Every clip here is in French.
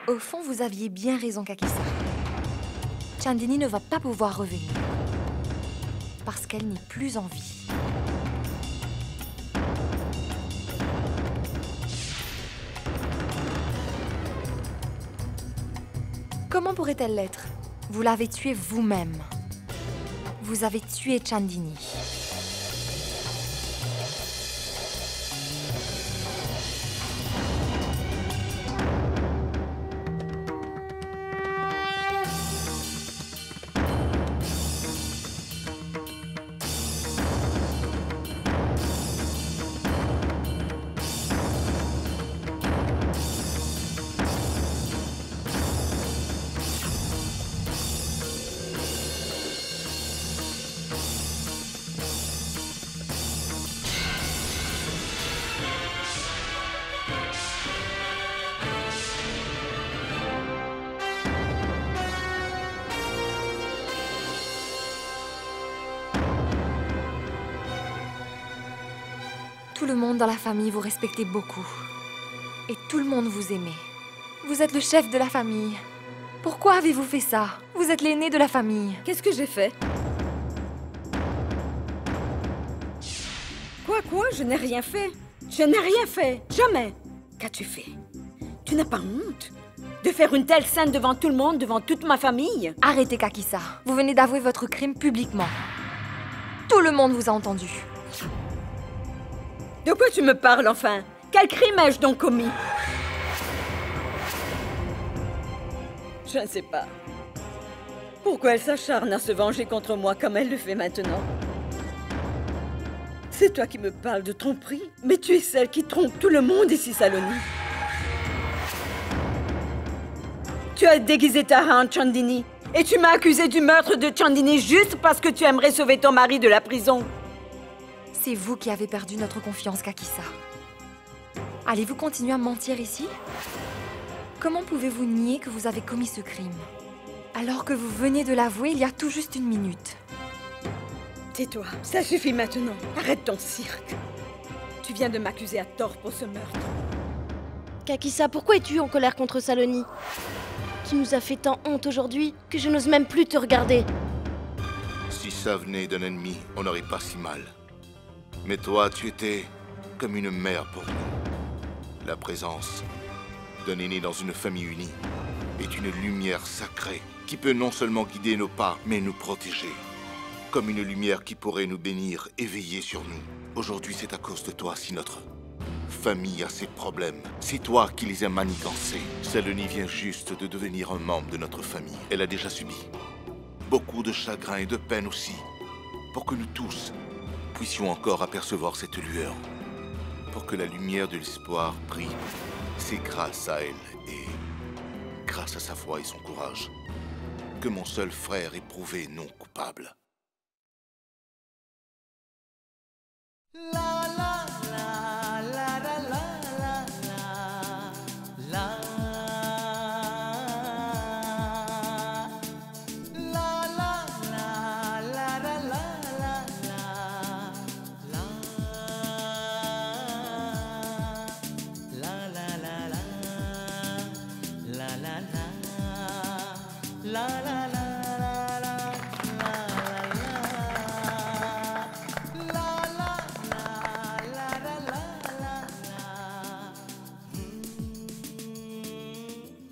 Au fond, vous aviez bien raison, Kakisa. Chandini ne va pas pouvoir revenir. Parce qu'elle n'est plus en vie. Comment pourrait-elle l'être? Vous l'avez tuée vous-même. Vous avez tué Chandini. Tout le monde dans la famille vous respectait beaucoup. Et tout le monde vous aimait. Vous êtes le chef de la famille. Pourquoi avez-vous fait ça? Vous êtes l'aîné de la famille. Qu'est-ce que j'ai fait? Quoi? Je n'ai rien fait. Je n'ai rien fait. Jamais. Qu'as-tu fait? Tu n'as pas honte de faire une telle scène devant tout le monde, devant toute ma famille? Arrêtez, Kakisa. Vous venez d'avouer votre crime publiquement. Tout le monde vous a entendu. De quoi tu me parles, enfin? Quel crime ai-je donc commis? Je ne sais pas. Pourquoi elle s'acharne à se venger contre moi comme elle le fait maintenant? C'est toi qui me parles de tromperie? Mais tu es celle qui trompe tout le monde ici, Saloni. Tu as déguisé Tara en Chandini. Et tu m'as accusé du meurtre de Chandini juste parce que tu aimerais sauver ton mari de la prison. C'est vous qui avez perdu notre confiance, Kakisa. Allez-vous continuer à mentir ici? Comment pouvez-vous nier que vous avez commis ce crime? Alors que vous venez de l'avouer il y a tout juste une minute. Tais-toi, ça suffit maintenant. Arrête ton cirque. Tu viens de m'accuser à tort pour ce meurtre. Kakisa, pourquoi es-tu en colère contre Saloni? Tu nous as fait tant honte aujourd'hui que je n'ose même plus te regarder. Si ça venait d'un ennemi, on n'aurait pas si mal. Mais toi, tu étais comme une mère pour nous. La présence d'un aîné dans une famille unie est une lumière sacrée qui peut non seulement guider nos pas, mais nous protéger. Comme une lumière qui pourrait nous bénir et veiller sur nous. Aujourd'hui, c'est à cause de toi si notre famille a ses problèmes. C'est toi qui les as manigancés. Saloni vient juste de devenir un membre de notre famille. Elle a déjà subi beaucoup de chagrin et de peine aussi. Pour que nous tous puissions encore apercevoir cette lueur. Pour que la lumière de l'espoir brille. C'est grâce à elle et grâce à sa foi et son courage que mon seul frère est prouvé non coupable.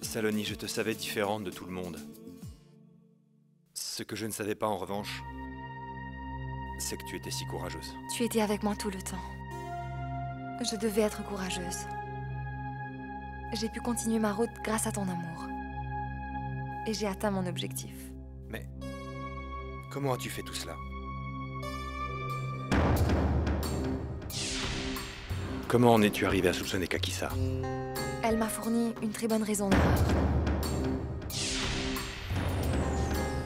Saloni, je te savais différente de tout le monde. Ce que je ne savais pas en revanche, c'est que tu étais si courageuse. Tu étais avec moi tout le temps. Je devais être courageuse. J'ai pu continuer ma route grâce à ton amour. Et j'ai atteint mon objectif. Mais comment as-tu fait tout cela? Comment en es-tu arrivé à soupçonner Kakisa? Elle m'a fourni une très bonne raison d'erreur.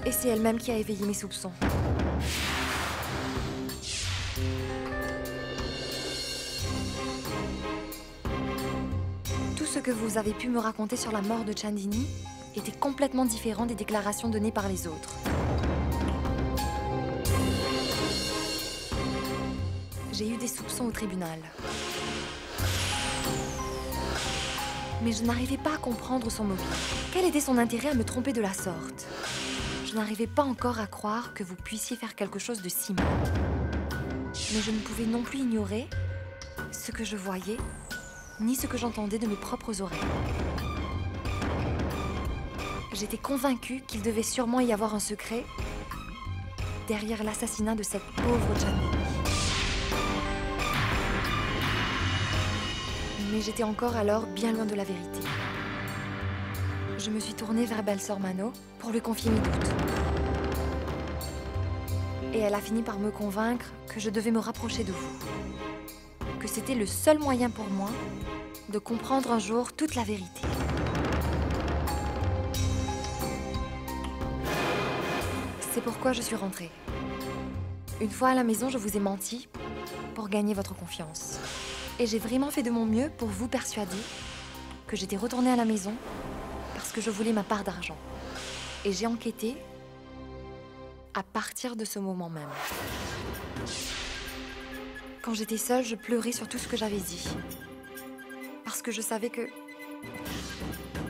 Et c'est elle-même qui a éveillé mes soupçons. Tout ce que vous avez pu me raconter sur la mort de Chandini était complètement différent des déclarations données par les autres. J'ai eu des soupçons au tribunal. Mais je n'arrivais pas à comprendre son mobile. Quel était son intérêt à me tromper de la sorte? Je n'arrivais pas encore à croire que vous puissiez faire quelque chose de si mal. Mais je ne pouvais non plus ignorer ce que je voyais, ni ce que j'entendais de mes propres oreilles. J'étais convaincue qu'il devait sûrement y avoir un secret derrière l'assassinat de cette pauvre Chandini. Mais j'étais encore alors bien loin de la vérité. Je me suis tournée vers Belle-Sœur Mano pour lui confier mes doutes. Et elle a fini par me convaincre que je devais me rapprocher de vous. Que c'était le seul moyen pour moi de comprendre un jour toute la vérité. C'est pourquoi je suis rentrée. Une fois à la maison, je vous ai menti pour gagner votre confiance. Et j'ai vraiment fait de mon mieux pour vous persuader que j'étais retournée à la maison parce que je voulais ma part d'argent. Et j'ai enquêté à partir de ce moment même. Quand j'étais seule, je pleurais sur tout ce que j'avais dit. Parce que je savais que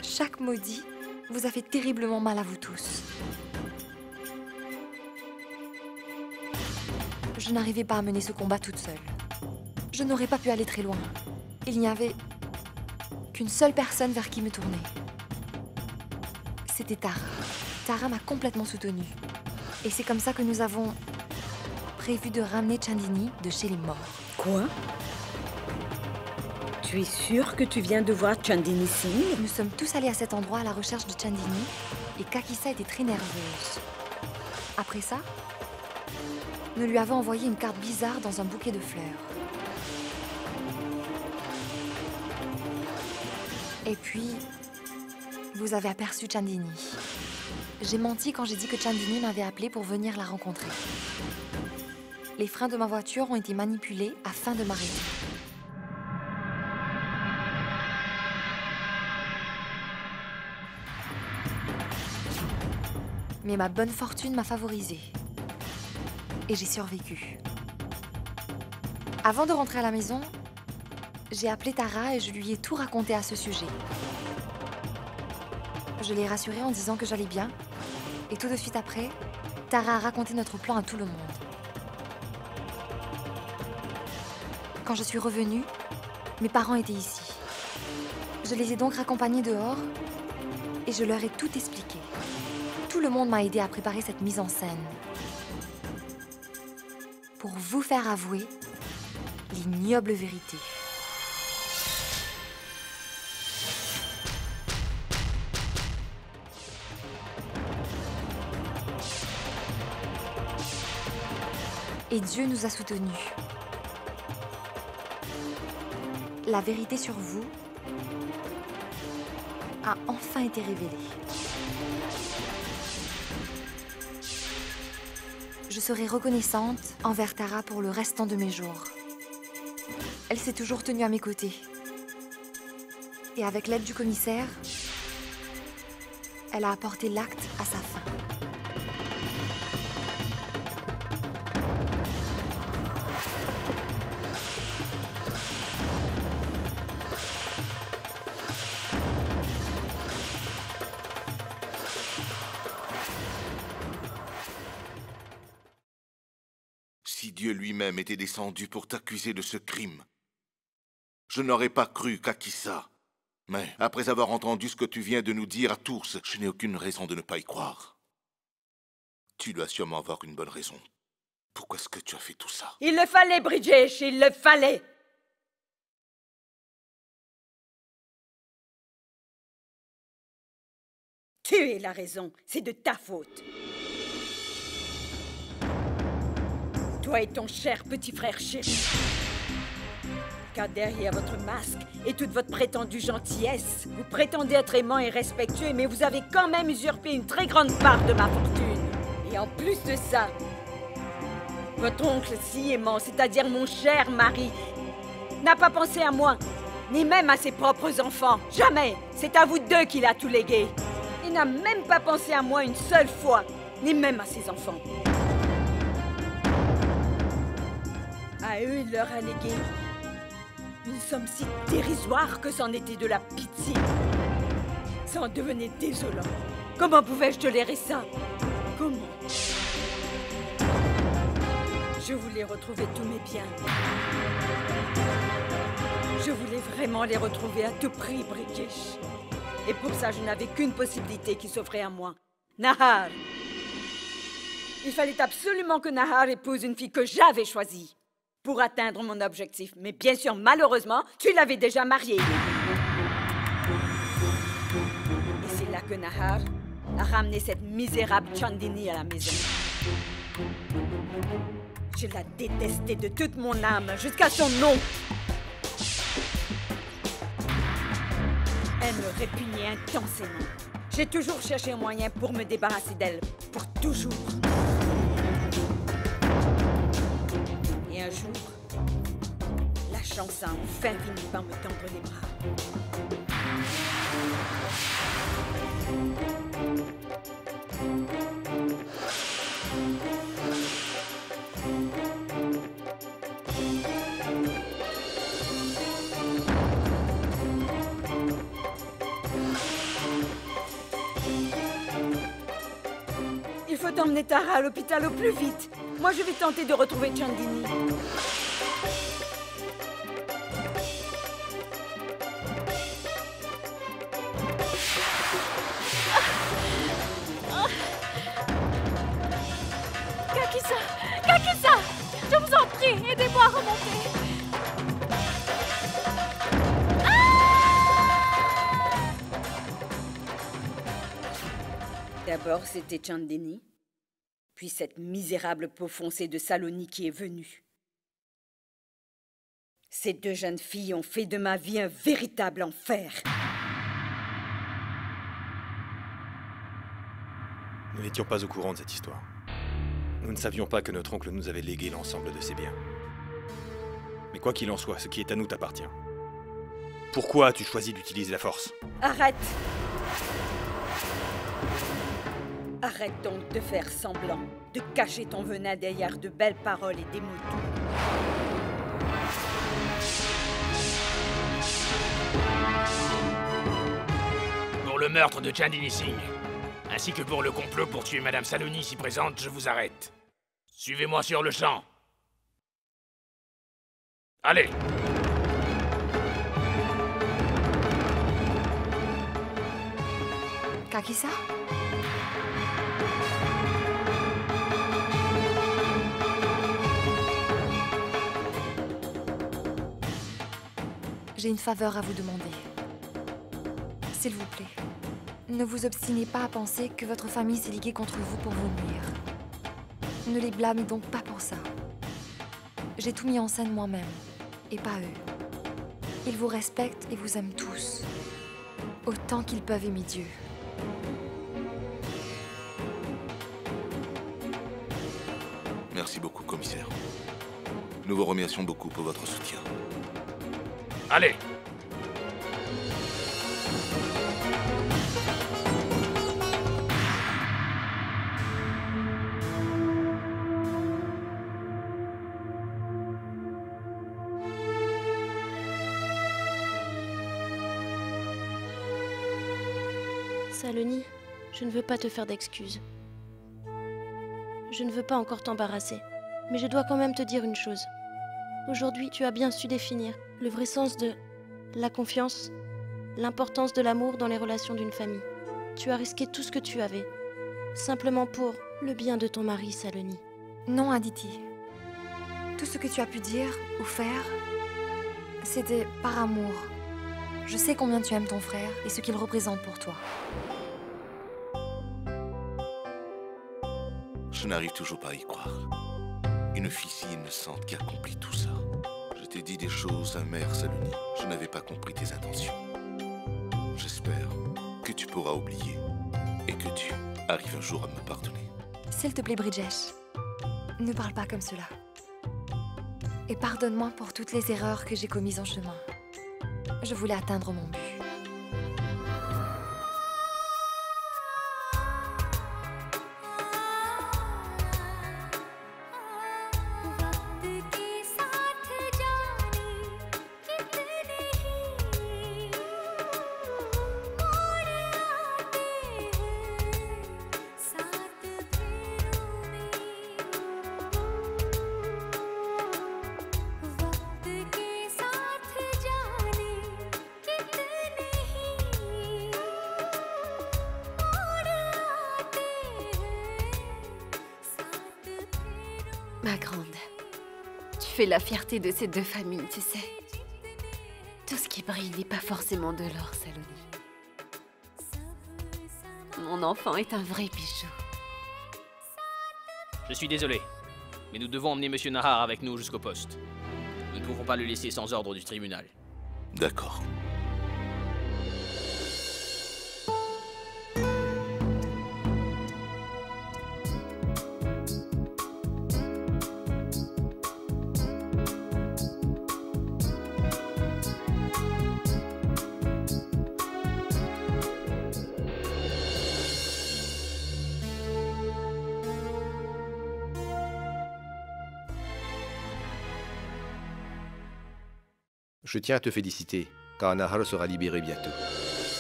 chaque maudit vous a fait terriblement mal à vous tous. Je n'arrivais pas à mener ce combat toute seule. Je n'aurais pas pu aller très loin. Il n'y avait qu'une seule personne vers qui me tourner. C'était Tara. Tara m'a complètement soutenue. Et c'est comme ça que nous avons prévu de ramener Chandini de chez les morts. Quoi? Tu es sûre que tu viens de voir Chandini Singh? Nous sommes tous allés à cet endroit à la recherche de Chandini et Kakisa était très nerveuse. Après ça, nous lui avons envoyé une carte bizarre dans un bouquet de fleurs. Et puis, vous avez aperçu Chandini. J'ai menti quand j'ai dit que Chandini m'avait appelé pour venir la rencontrer. Les freins de ma voiture ont été manipulés afin de m'arrêter. Mais ma bonne fortune m'a favorisée. Et j'ai survécu. Avant de rentrer à la maison, j'ai appelé Tara et je lui ai tout raconté à ce sujet. Je l'ai rassurée en disant que j'allais bien. Et tout de suite après, Tara a raconté notre plan à tout le monde. Quand je suis revenue, mes parents étaient ici. Je les ai donc raccompagnés dehors et je leur ai tout expliqué. Tout le monde m'a aidé à préparer cette mise en scène. Pour vous faire avouer l'ignoble vérité. Et Dieu nous a soutenus. La vérité sur vous a enfin été révélée. Je serai reconnaissante envers Tara pour le restant de mes jours. Elle s'est toujours tenue à mes côtés. Et avec l'aide du commissaire, elle a apporté l'acte à sa fin. Si Dieu lui-même était descendu pour t'accuser de ce crime, je n'aurais pas cru Kakisa. Mais après avoir entendu ce que tu viens de nous dire à tous, je n'ai aucune raison de ne pas y croire. Tu dois sûrement avoir une bonne raison. Pourquoi est-ce que tu as fait tout ça? Il le fallait, Bridgesh, il le fallait. Tu es la raison, c'est de ta faute. Toi et ton cher petit frère chéri. Car derrière votre masque et toute votre prétendue gentillesse, vous prétendez être aimant et respectueux, mais vous avez quand même usurpé une très grande part de ma fortune. Et en plus de ça, votre oncle si aimant, c'est-à-dire mon cher mari, n'a pas pensé à moi, ni même à ses propres enfants. Jamais! C'est à vous deux qu'il a tout légué. Il n'a même pas pensé à moi une seule fois, ni même à ses enfants. À eux, il leur a légué Une somme si dérisoire que c'en était de la pitié. Ça en devenait désolant. Comment pouvais-je tolérer ça? Comment? Je voulais retrouver tous mes biens. Je voulais vraiment les retrouver à tout prix, Bridgesh. Et pour ça, je n'avais qu'une possibilité qui s'offrait à moi. Nahar. Il fallait absolument que Nahar épouse une fille que j'avais choisie pour atteindre mon objectif. Mais bien sûr, malheureusement, tu l'avais déjà mariée. Et c'est là que Nahar a ramené cette misérable Chandini à la maison. Je la détestais de toute mon âme, jusqu'à son nom. Elle me répugnait intensément. J'ai toujours cherché un moyen pour me débarrasser d'elle, pour toujours. Et un jour, la chance a enfin fini par me tendre les bras. Il faut emmener Tara à l'hôpital au plus vite. Moi, je vais tenter de retrouver Chandini. Kakisa! Kakisa! Je vous en prie, aidez-moi à remonter! D'abord, c'était Chandini, puis cette misérable peau foncée de Saloni qui est venue. Ces deux jeunes filles ont fait de ma vie un véritable enfer. Nous n'étions pas au courant de cette histoire. Nous ne savions pas que notre oncle nous avait légué l'ensemble de ses biens. Mais quoi qu'il en soit, ce qui est à nous t'appartient. Pourquoi as-tu choisi d'utiliser la force? Arrête! Arrête donc de faire semblant, de cacher ton venin derrière de belles paroles et des mots doux. Pour le meurtre de Chandini Singh, ainsi que pour le complot pour tuer Madame Saloni ici présente, je vous arrête. Suivez-moi sur le champ. Allez! Kakisa? J'ai une faveur à vous demander. S'il vous plaît, ne vous obstinez pas à penser que votre famille s'est liguée contre vous pour vous nuire. Ne les blâmez donc pas pour ça. J'ai tout mis en scène moi-même, et pas eux. Ils vous respectent et vous aiment tous, autant qu'ils peuvent aimer Dieu. Merci beaucoup, commissaire. Nous vous remercions beaucoup pour votre soutien. Allez! Saloni, je ne veux pas te faire d'excuses. Je ne veux pas encore t'embarrasser, mais je dois quand même te dire une chose. Aujourd'hui, tu as bien su définir le vrai sens de la confiance, l'importance de l'amour dans les relations d'une famille. Tu as risqué tout ce que tu avais, simplement pour le bien de ton mari, Saloni. Non, Aditi. Tout ce que tu as pu dire ou faire, c'était par amour. Je sais combien tu aimes ton frère et ce qu'il représente pour toi. Je n'arrive toujours pas à y croire. Une fille si innocente qui accomplit tout ça. Je t'ai dit des choses amères, Saloni. Je n'avais pas compris tes intentions. J'espère que tu pourras oublier et que tu arrives un jour à me pardonner. S'il te plaît, Bridgesh, ne parle pas comme cela. Et pardonne-moi pour toutes les erreurs que j'ai commises en chemin. Je voulais atteindre mon but. वक्त के साथ जाने कितने Ma grande, tu fais la fierté de ces deux familles, tu sais. Tout ce qui brille n'est pas forcément de l'or, Saloni. Mon enfant est un vrai bijou. Je suis désolé, mais nous devons emmener Monsieur Nahar avec nous jusqu'au poste. Nous ne pouvons pas le laisser sans ordre du tribunal. D'accord. Je tiens à te féliciter, car Nahar sera libéré bientôt.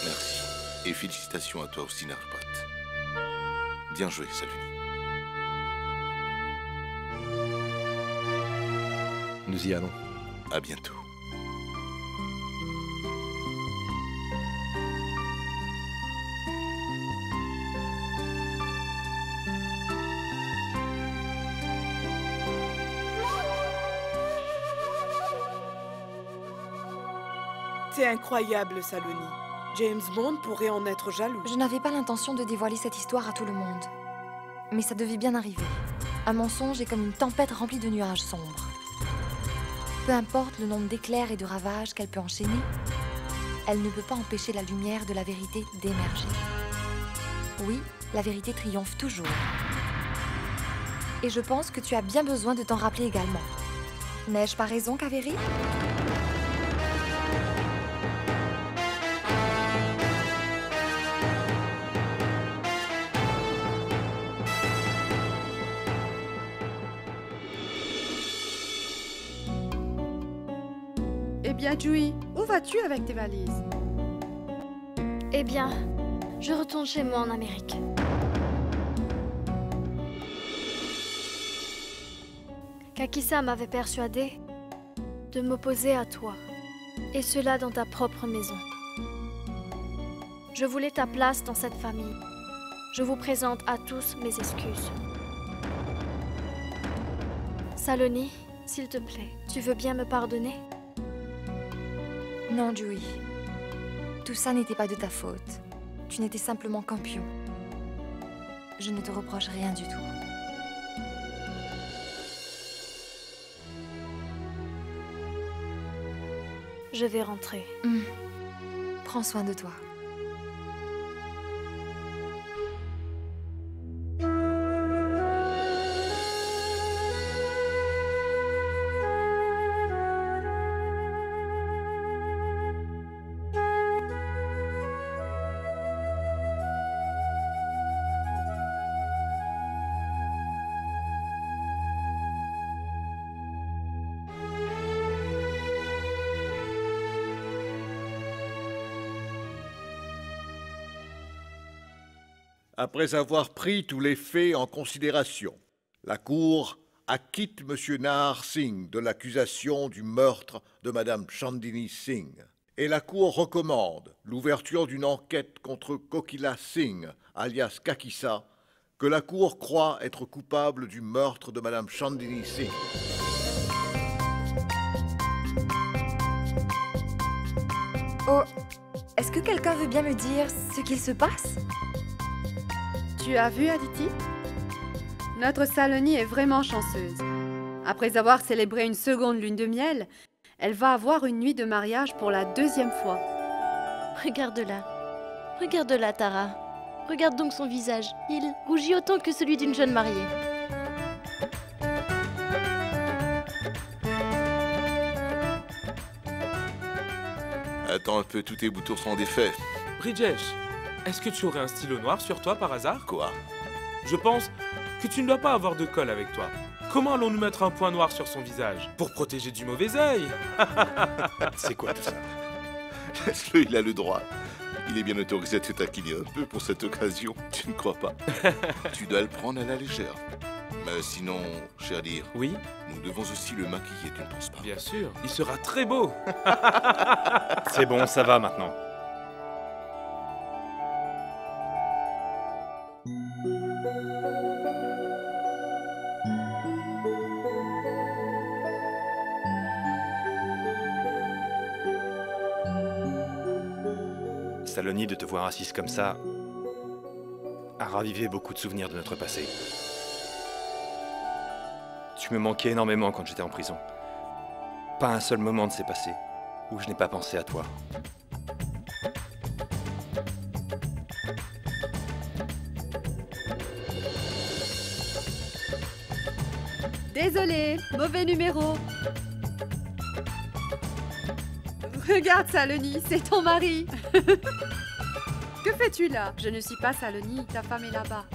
Merci. Et félicitations à toi aussi, Narpat. Bien joué, Saloni. Nous y allons. À bientôt. C'est incroyable, Saloni. James Bond pourrait en être jaloux. Je n'avais pas l'intention de dévoiler cette histoire à tout le monde. Mais ça devait bien arriver. Un mensonge est comme une tempête remplie de nuages sombres. Peu importe le nombre d'éclairs et de ravages qu'elle peut enchaîner, elle ne peut pas empêcher la lumière de la vérité d'émerger. Oui, la vérité triomphe toujours. Et je pense que tu as bien besoin de t'en rappeler également. N'ai-je pas raison, Kaveri ? Eh bien, Jui, où vas-tu avec tes valises? Eh bien, je retourne chez moi en Amérique. Kakisa m'avait persuadé de m'opposer à toi, et cela dans ta propre maison. Je voulais ta place dans cette famille. Je vous présente à tous mes excuses. Saloni, s'il te plaît, tu veux bien me pardonner? Non, Jui. Tout ça n'était pas de ta faute. Tu n'étais simplement qu'un pion. Je ne te reproche rien du tout. Je vais rentrer. Prends soin de toi. Après avoir pris tous les faits en considération, la Cour acquitte M. Nahar Singh de l'accusation du meurtre de Mme Chandini Singh. Et la Cour recommande l'ouverture d'une enquête contre Kokila Singh, alias Kakisa, que la Cour croit être coupable du meurtre de Mme Chandini Singh. Oh, est-ce que quelqu'un veut bien me dire ce qu'il se passe? Tu as vu, Aditi? Notre Saloni est vraiment chanceuse. Après avoir célébré une seconde lune de miel, elle va avoir une nuit de mariage pour la 2e fois. Regarde-la. Regarde-la, Tara. Regarde donc son visage. Il rougit autant que celui d'une jeune mariée. Attends un peu, tous tes boutons sont défaits. Bridgesh, est-ce que tu aurais un stylo noir sur toi par hasard? Quoi? Je pense que tu ne dois pas avoir de colle avec toi. Comment allons-nous mettre un point noir sur son visage? Pour protéger du mauvais œil. C'est quoi tout ça? Laisse-le, il a le droit. Il est bien autorisé à te taquiner un peu pour cette occasion, tu ne crois pas? Tu dois le prendre à la légère. Mais sinon, cher dire, oui, nous devons aussi le maquiller, tu ne penses pas? Bien sûr, il sera très beau. C'est bon, ça va maintenant. Saloni, de te voir assise comme ça a ravivé beaucoup de souvenirs de notre passé. Tu me manquais énormément quand j'étais en prison. Pas un seul moment ne s'est passé où je n'ai pas pensé à toi. Désolé, mauvais numéro. Regarde, Saloni, c'est ton mari. Que fais-tu là? Je ne suis pas Saloni, ta femme est là-bas.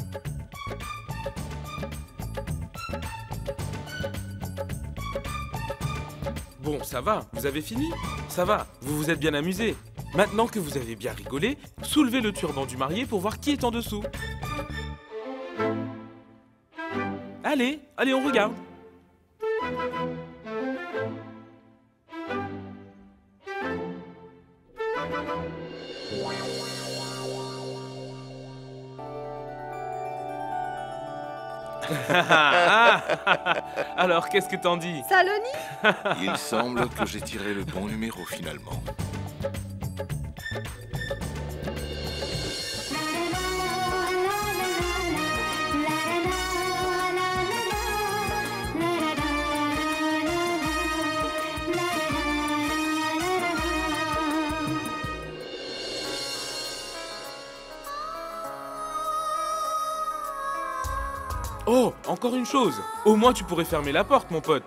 Bon, ça va, vous avez fini? Ça va, vous vous êtes bien amusé. Maintenant que vous avez bien rigolé, soulevez le turban du marié pour voir qui est en dessous. Allez, allez, on regarde. Alors, qu'est-ce que t'en dis? Saloni? Il semble que j'ai tiré le bon numéro finalement. Oh, encore une chose. Au moins tu pourrais fermer la porte, mon pote.